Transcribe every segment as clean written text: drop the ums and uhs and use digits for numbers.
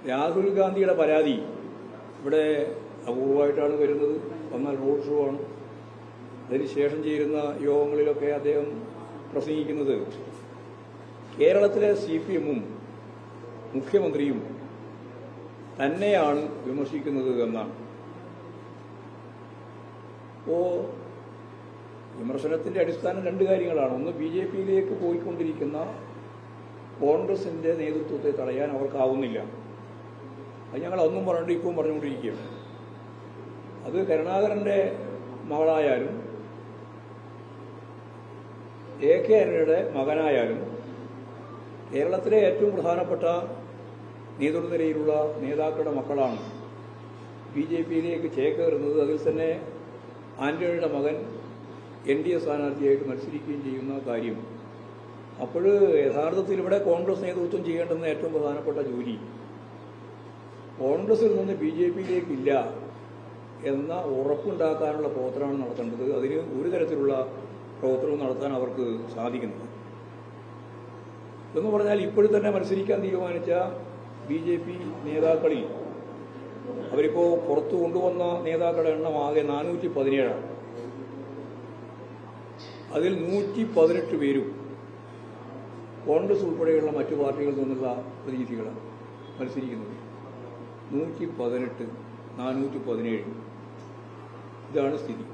രാഹുൽ ഗാന്ധിയുടെ പരാതി ഇവിടെ അപൂർവമായിട്ടാണ് വരുന്നത്. വന്നാൽ റോഡ് ഷോ ആണ്. അതിനുശേഷം ചേരുന്ന യോഗങ്ങളിലൊക്കെ അദ്ദേഹം പ്രസംഗിക്കുന്നത് കേരളത്തിലെ CPM-ഉം മുഖ്യമന്ത്രിയും തന്നെയാണ് വിമർശിക്കുന്നത് എന്നാണ്. അപ്പോൾ വിമർശനത്തിന്റെ അടിസ്ഥാനം രണ്ട് കാര്യങ്ങളാണ്. ഒന്ന്, BJP-യിലേക്ക് പോയിക്കൊണ്ടിരിക്കുന്ന കോൺഗ്രസിന്റെ നേതൃത്വത്തെ തടയാൻ അവർക്കാവുന്നില്ല. അത് ഞങ്ങൾ അന്നും പറഞ്ഞിട്ട് ഇപ്പം പറഞ്ഞുകൊണ്ടിരിക്കുകയാണ്. അത് കരുണാകരന്റെ മകളായാലും AK ആന്റണിയുടെ മകനായാലും കേരളത്തിലെ ഏറ്റവും പ്രധാനപ്പെട്ട നേതൃനിരയിലുള്ള നേതാക്കളുടെ മക്കളാണ് BJP-യിലേക്ക് ചേക്കേറുന്നത്. അതിൽ തന്നെ ആന്റണിയുടെ മകൻ NDA സ്ഥാനാർത്ഥിയായിട്ട് മത്സരിക്കുകയും ചെയ്യുന്ന കാര്യം. അപ്പോൾ യഥാർത്ഥത്തിൽ ഇവിടെ കോൺഗ്രസ് നേതൃത്വം ചെയ്യേണ്ടുന്ന ഏറ്റവും പ്രധാനപ്പെട്ട ജോലി കോൺഗ്രസിൽ നിന്ന് BJP-യിലേക്കില്ല എന്ന ഉറപ്പുണ്ടാക്കാനുള്ള പ്രവർത്തനമാണ് നടത്തേണ്ടത്. അതിന് ഒരു തരത്തിലുള്ള പ്രവർത്തനവും നടത്താൻ അവർക്ക് സാധിക്കുന്നില്ല. എന്ന് പറഞ്ഞാൽ ഇപ്പോഴും തന്നെ മത്സരിക്കാൻ തീരുമാനിച്ച BJP നേതാക്കളിൽ അവരിപ്പോൾ പുറത്തു കൊണ്ടുവന്ന നേതാക്കളുടെ എണ്ണം ആകെ 417. അതിൽ 118 പേരും കോൺഗ്രസ് ഉൾപ്പെടെയുള്ള മറ്റു പാർട്ടികളിൽ നിന്നുള്ള പ്രതിനിധികളാണ് മത്സരിക്കുന്നത്. 118, 417 ഇതാണ് സ്ഥിതി.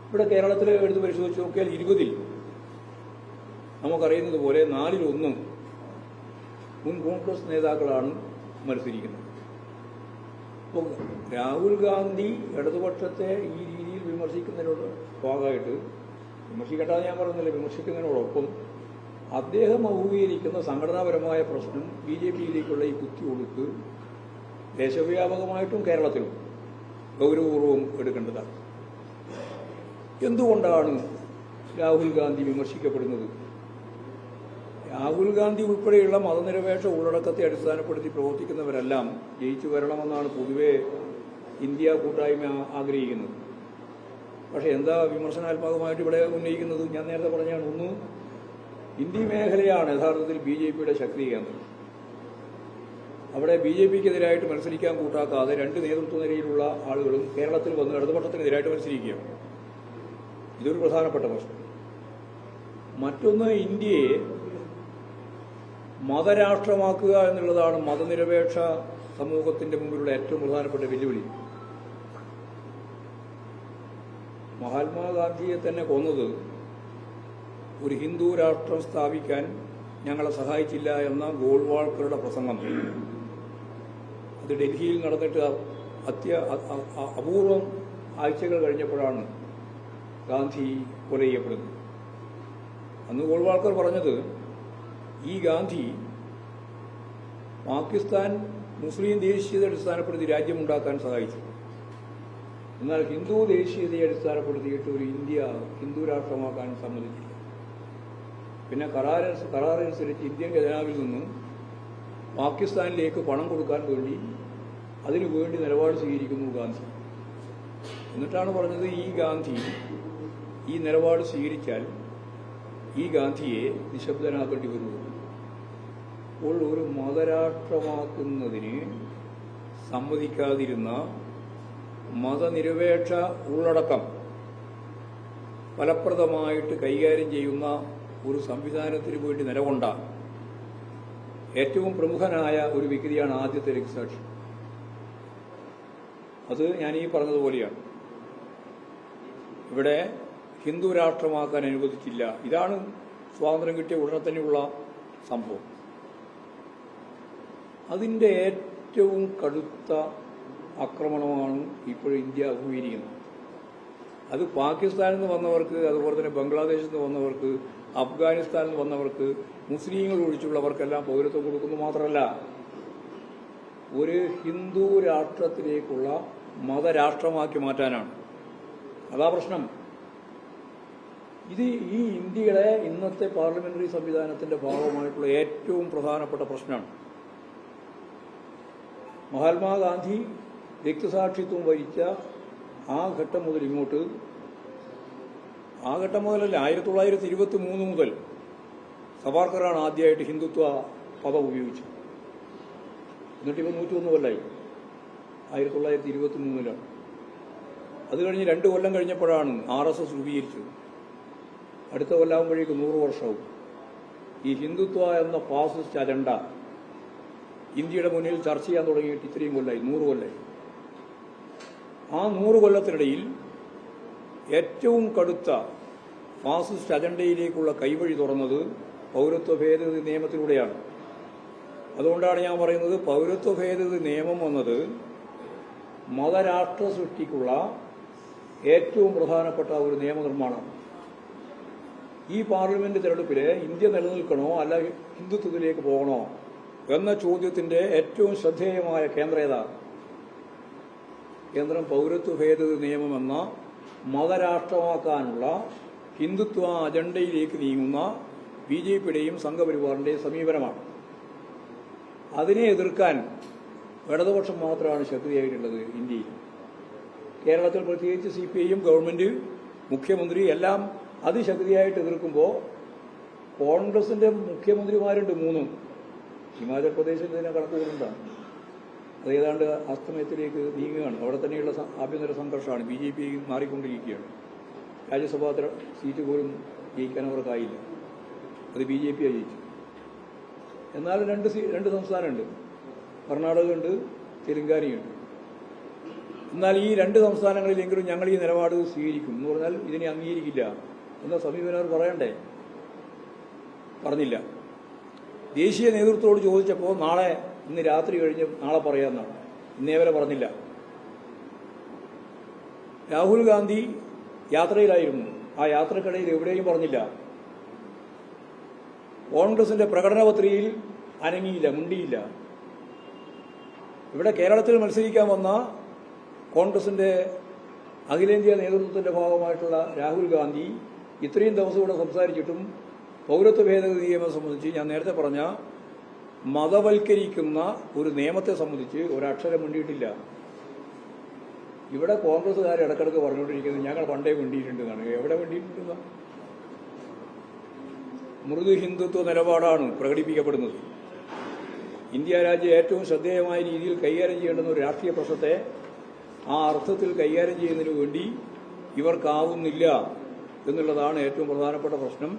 ഇവിടെ കേരളത്തിൽ എടുത്ത് പരിശോധിച്ച് നോക്കിയാൽ 20-ൽ നമുക്കറിയുന്നത് പോലെ 4-1 മുൻ കോൺഗ്രസ് നേതാക്കളാണ് മത്സരിക്കുന്നത്. അപ്പോൾ രാഹുൽ ഗാന്ധി ഇടതുപക്ഷത്തെ ഈ രീതിയിൽ വിമർശിക്കുന്നതിനോട് ഭാഗമായിട്ട്, വിമർശിക്കേണ്ടത് ഞാൻ പറയുന്നില്ല, വിമർശിക്കുന്നതിനോടൊപ്പം അദ്ദേഹം അഭിമുഖീകരിക്കുന്ന സംഘടനാപരമായ പ്രശ്നം BJP-യിലേക്കുള്ള ഈ കുത്തിയൊഴുക്ക് ദേശവ്യാപകമായിട്ടും കേരളത്തിലും ഗൗരവപൂർവ്വം എടുക്കേണ്ടതാണ്. എന്തുകൊണ്ടാണ് രാഹുൽ ഗാന്ധി വിമർശിക്കപ്പെടുന്നത്? രാഹുൽ ഗാന്ധി ഉൾപ്പെടെയുള്ള മതനിരപേക്ഷ ഉള്ളടക്കത്തെ അടിസ്ഥാനപ്പെടുത്തി പ്രവർത്തിക്കുന്നവരെല്ലാം ജയിച്ചു വരണമെന്നാണ് പൊതുവെ ഇന്ത്യ കൂട്ടായ്മ ആഗ്രഹിക്കുന്നത്. പക്ഷെ എന്താ വിമർശനാത്മകമായിട്ട് ഇവിടെ ഉന്നയിക്കുന്നത്? ഞാൻ നേരത്തെ പറഞ്ഞാണ്, ഒന്ന്, ഇന്ത്യ മേഖലയാണ് യഥാർത്ഥത്തിൽ BJP-യുടെ ശക്തി കേന്ദ്രം. അവിടെ BJP-ക്കെതിരായിട്ട് മത്സരിക്കാൻ കൂട്ടാക്കാതെ രണ്ട് നേതൃത്വ നിരയിലുള്ള ആളുകളും കേരളത്തിൽ വന്ന് ഇടതുപക്ഷത്തിനെതിരായിട്ട് മത്സരിക്കുകയാണ്. ഇതൊരു പ്രധാനപ്പെട്ട പ്രശ്നം. മറ്റൊന്ന്, ഇന്ത്യയെ മതരാഷ്ട്രമാക്കുക എന്നുള്ളതാണ് മതനിരപേക്ഷ സമൂഹത്തിന്റെ മുമ്പിലുള്ള ഏറ്റവും പ്രധാനപ്പെട്ട വെല്ലുവിളി. മഹാത്മാഗാന്ധിയെ തന്നെ കൊന്നത് ഒരു ഹിന്ദു രാഷ്ട്രം സ്ഥാപിക്കാൻ ഞങ്ങളെ സഹായിച്ചില്ല എന്ന ഗോൾവാൾക്കറുടെ പ്രസംഗം, അത് ഡൽഹിയിൽ നടന്നിട്ട് അപൂർവം ആഴ്ചകൾ കഴിഞ്ഞപ്പോഴാണ് ഗാന്ധി കൊല ചെയ്യപ്പെടുന്നത്. അന്ന് ഗോൾവാൾക്കർ പറഞ്ഞത്, ഈ ഗാന്ധി പാകിസ്ഥാൻ മുസ്ലിം ദേശീയതയെ അടിസ്ഥാനപ്പെടുത്തി രാജ്യമുണ്ടാക്കാൻ സഹായിച്ചു, എന്നാൽ ഹിന്ദു ദേശീയതയെ അടിസ്ഥാനപ്പെടുത്തിയിട്ട് ഒരു ഇന്ത്യ ഹിന്ദു രാഷ്ട്രമാക്കാൻ സമ്മതിച്ചില്ല. പിന്നെ കരാറനുസരിച്ച് ഇന്ത്യൻ ഖജനാവിൽ നിന്നും പാകിസ്ഥാനിലേക്ക് പണം കൊടുക്കാൻ വേണ്ടി അതിനുവേണ്ടി നിലപാട് സ്വീകരിക്കുന്നു ഗാന്ധി. എന്നിട്ടാണ് പറഞ്ഞത്, ഈ ഗാന്ധി ഈ നിലപാട് സ്വീകരിച്ചാൽ ഈ ഗാന്ധിയെ നിശബ്ദനാക്കേണ്ടി വരുന്നു. അപ്പോൾ ഒരു മതരാഷ്ട്രമാക്കുന്നതിന് സമ്മതിക്കാതിരുന്ന മതനിരപേക്ഷ ഉള്ളടക്കം ഫലപ്രദമായിട്ട് കൈകാര്യം ചെയ്യുന്ന ഒരു സംവിധാനത്തിന് വേണ്ടി നിലകൊണ്ട ഏറ്റവും പ്രമുഖനായ ഒരു വ്യക്തിയാണ് ആദ്യത്തെ രക്തസാക്ഷി. അത് ഞാൻ ഈ പറഞ്ഞതുപോലെയാണ്. ഇവിടെ ഹിന്ദു രാഷ്ട്രമാക്കാൻ അനുവദിച്ചില്ല. ഇതാണ് സ്വാതന്ത്ര്യം കിട്ടിയ ഉടനെ തന്നെയുള്ള സംഭവം. അതിന്റെ ഏറ്റവും കടുത്ത ആക്രമണമാണ് ഇപ്പോൾ ഇന്ത്യ അഭിമുഖീകരിക്കുന്നത്. അത് പാകിസ്ഥാനിൽ നിന്ന് വന്നവർക്ക്, അതുപോലെ തന്നെ ബംഗ്ലാദേശിൽ നിന്ന് വന്നവർക്ക്, അഫ്ഗാനിസ്ഥാനിൽ നിന്ന് വന്നവർക്ക്, മുസ്ലിങ്ങൾ ഒഴിച്ചുള്ളവർക്കെല്ലാം പൗരത്വം കൊടുക്കുന്നു മാത്രമല്ല, ഒരു ഹിന്ദു രാഷ്ട്രത്തിലേക്കുള്ള മതരാഷ്ട്രമാക്കി മാറ്റാനാണ്. അതാ പ്രശ്നം. ഇത് ഈ ഇന്ത്യയുടെ ഇന്നത്തെ പാർലമെന്ററി സംവിധാനത്തിന്റെ ഭാഗമായിട്ടുള്ള ഏറ്റവും പ്രധാനപ്പെട്ട പ്രശ്നമാണ്. മഹാത്മാഗാന്ധി രക്തസാക്ഷിത്വം വഹിച്ച ആ ഘട്ടം മുതൽ ഇങ്ങോട്ട്, ആ ഘട്ടം മുതലല്ല, 1923 മുതൽ സവാർക്കറാണ് ആദ്യമായിട്ട് ഹിന്ദുത്വ പദം ഉപയോഗിച്ചത്. എന്നിട്ടിപ്പോൾ 101 കൊല്ലമായി. 1923 അത് കഴിഞ്ഞ് 2 കൊല്ലം കഴിഞ്ഞപ്പോഴാണ് RSS രൂപീകരിച്ചത്. അടുത്ത കൊല്ലാകുമ്പോഴേക്ക് 100 വർഷവും. ഈ ഹിന്ദുത്വ എന്ന ഫാസിസ്റ്റ് അജണ്ട ഇന്ത്യയുടെ മുന്നിൽ ചർച്ച ചെയ്യാൻ തുടങ്ങിയിട്ട് ഇത്രയും കൊല്ലമായി, 100 കൊല്ലമായി. ആ 100 കൊല്ലത്തിനിടയിൽ ഏറ്റവും കടുത്ത ഫാസിസ്റ്റ് അജണ്ടയിലേക്കുള്ള കൈവഴി തുറന്നത് പൗരത്വ ഭേദഗതി നിയമത്തിലൂടെയാണ്. അതുകൊണ്ടാണ് ഞാൻ പറയുന്നത്, പൗരത്വ ഭേദഗതി നിയമം വന്നത് മതരാഷ്ട്ര സൃഷ്ടിക്കുള്ള ഏറ്റവും പ്രധാനപ്പെട്ട ഒരു നിയമനിർമ്മാണം. ഈ പാർലമെന്റ് തെരഞ്ഞെടുപ്പിൽ ഇന്ത്യ നിലനിൽക്കണോ അല്ല ഹിന്ദുത്വത്തിലേക്ക് പോകണോ എന്ന ചോദ്യത്തിന്റെ ഏറ്റവും ശ്രദ്ധേയമായ കേന്ദ്രം പൗരത്വ ഭേദഗതി നിയമം എന്ന മതരാഷ്ട്രമാക്കാനുള്ള ഹിന്ദുത്വ അജണ്ടയിലേക്ക് നീങ്ങുന്ന BJPയുടെയും സംഘപരിവാറിന്റെയും സമീപനമാണ്. അതിനെ എതിർക്കാൻ ഇടതുപക്ഷം മാത്രമാണ് ശക്തിയായിട്ടുള്ളത് ഇന്ത്യയിൽ. കേരളത്തിൽ പ്രത്യേകിച്ച് CPIയും ഗവൺമെന്റ്, മുഖ്യമന്ത്രി എല്ലാം അതിശക്തിയായിട്ട് എതിർക്കുമ്പോൾ കോൺഗ്രസിന്റെ മുഖ്യമന്ത്രിമാരുണ്ട് 3. ഹിമാചൽ പ്രദേശിൽ തന്നെ കണക്കുകൂടുണ്ടാണ്. അത് ഏതാണ്ട് അസ്തമയത്തിലേക്ക് നീങ്ങുകയാണ്. അവിടെ തന്നെയുള്ള ആഭ്യന്തര സംഘർഷമാണ്. BJP മാറിക്കൊണ്ടിരിക്കുകയാണ്. രാജ്യസഭാ സീറ്റ് പോലും ജയിക്കാൻ അവർക്കായില്ല. അത് BJP ജയിച്ചു. എന്നാലും രണ്ട് സംസ്ഥാനമുണ്ട്, കർണാടകയുണ്ട്, തെലങ്കാനയുണ്ട്. എന്നാൽ ഈ 2 സംസ്ഥാനങ്ങളിലെങ്കിലും ഞങ്ങൾ ഈ നിലപാട് സ്വീകരിക്കും എന്ന് പറഞ്ഞാൽ ഇതിനെ അംഗീകരിക്കില്ല എന്ന സമീപനം അവർ പറയണ്ടേ? പറഞ്ഞില്ല. ദേശീയ നേതൃത്വത്തോട് ചോദിച്ചപ്പോൾ ഇന്ന് രാത്രി കഴിഞ്ഞ് നാളെ പറയാമെന്നാണ്. ഇന്നേവരെ പറഞ്ഞില്ല. രാഹുൽ ഗാന്ധി യാത്രയിലായിരുന്നു. ആ യാത്രക്കിടയിൽ എവിടെയും പറഞ്ഞില്ല. കോൺഗ്രസിന്റെ പ്രകടന പത്രികയിൽ അനങ്ങിയില്ല, മുണ്ടിയില്ല. ഇവിടെ കേരളത്തിൽ മത്സരിക്കാൻ വന്ന കോൺഗ്രസിന്റെ അഖിലേന്ത്യാ നേതൃത്വത്തിന്റെ ഭാഗമായിട്ടുള്ള രാഹുൽ ഗാന്ധി ഇത്രയും ദിവസം ഇവിടെ സംസാരിച്ചിട്ടും പൗരത്വ ഭേദഗതി നിയമം സംബന്ധിച്ച്, ഞാൻ നേരത്തെ പറഞ്ഞ മതവൽക്കരിക്കുന്ന ഒരു നിയമത്തെ സംബന്ധിച്ച് ഒരക്ഷരം വേണ്ടിയിട്ടില്ല. ഇവിടെ കോൺഗ്രസ്സുകാർ ഇടക്കിടക്ക് പറഞ്ഞുകൊണ്ടിരിക്കുന്നത് ഞങ്ങൾ പണ്ടേ വേണ്ടിയിട്ടുണ്ടെന്നാണ്. എവിടെ വേണ്ടിയിട്ടുണ്ടെന്ന മൃദു ഹിന്ദുത്വ നിലപാടാണ് പ്രകടിപ്പിക്കപ്പെടുന്നത്. ഇന്ത്യ രാജ്യം ഏറ്റവും ശ്രദ്ധേയമായ രീതിയിൽ കൈകാര്യം ചെയ്യേണ്ടുന്ന ഒരു രാഷ്ട്രീയ പ്രശ്നത്തെ ആ അർത്ഥത്തിൽ കൈകാര്യം ചെയ്യുന്നതിന് വേണ്ടി ഇവർക്കാവുന്നില്ല എന്നുള്ളതാണ് ഏറ്റവും പ്രധാനപ്പെട്ട പ്രശ്നം.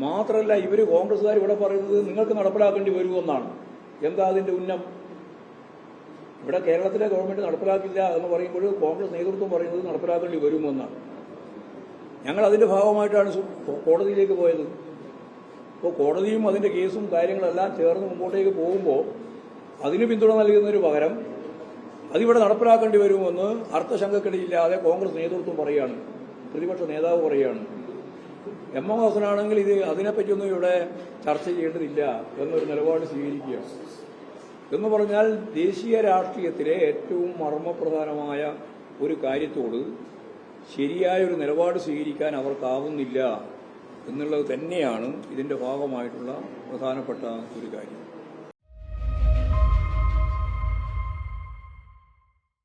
മാത്രമല്ല, ഇവർ കോൺഗ്രസ്സുകാർ ഇവിടെ പറയുന്നത് നിങ്ങൾക്ക് നടപ്പിലാക്കേണ്ടി വരുമെന്നാണ്. എന്താ അതിന്റെ ഉന്നം? ഇവിടെ കേരളത്തിലെ ഗവൺമെന്റ് നടപ്പിലാക്കില്ല എന്ന് പറയുമ്പോൾ കോൺഗ്രസ് നേതൃത്വം പറയുന്നത് നടപ്പിലാക്കേണ്ടി വരുമെന്നാണ്. ഞങ്ങൾ അതിന്റെ ഭാഗമായിട്ടാണ് കോടതിയിലേക്ക് പോയത്. അപ്പോൾ കോടതിയും അതിന്റെ കേസും കാര്യങ്ങളെല്ലാം ചേർന്ന് മുമ്പോട്ടേക്ക് പോകുമ്പോൾ അതിന് പിന്തുണ നൽകുന്നതിന് പകരം അതിവിടെ നടപ്പിലാക്കേണ്ടി വരുമെന്ന് അർത്ഥശങ്കക്കിടയില്ലാതെ കോൺഗ്രസ് നേതൃത്വം പറയുകയാണ്, പ്രതിപക്ഷ നേതാവ് പറയുകയാണ്. എം എം ഹസനാണെങ്കിൽ അതിനെപ്പറ്റിയൊന്നും ഇവിടെ ചർച്ച ചെയ്യേണ്ടതില്ല എന്നൊരു നിലപാട് സ്വീകരിക്കുക എന്ന് പറഞ്ഞാൽ ദേശീയ രാഷ്ട്രീയത്തിലെ ഏറ്റവും മർമ്മപ്രധാനമായ ഒരു കാര്യത്തോട് ശരിയായ ഒരു നിലപാട് സ്വീകരിക്കാൻ അവർക്കാവുന്നില്ല എന്നുള്ളത് തന്നെയാണ് ഇതിന്റെ ഭാഗമായിട്ടുള്ള പ്രധാനപ്പെട്ട ഒരു കാര്യം.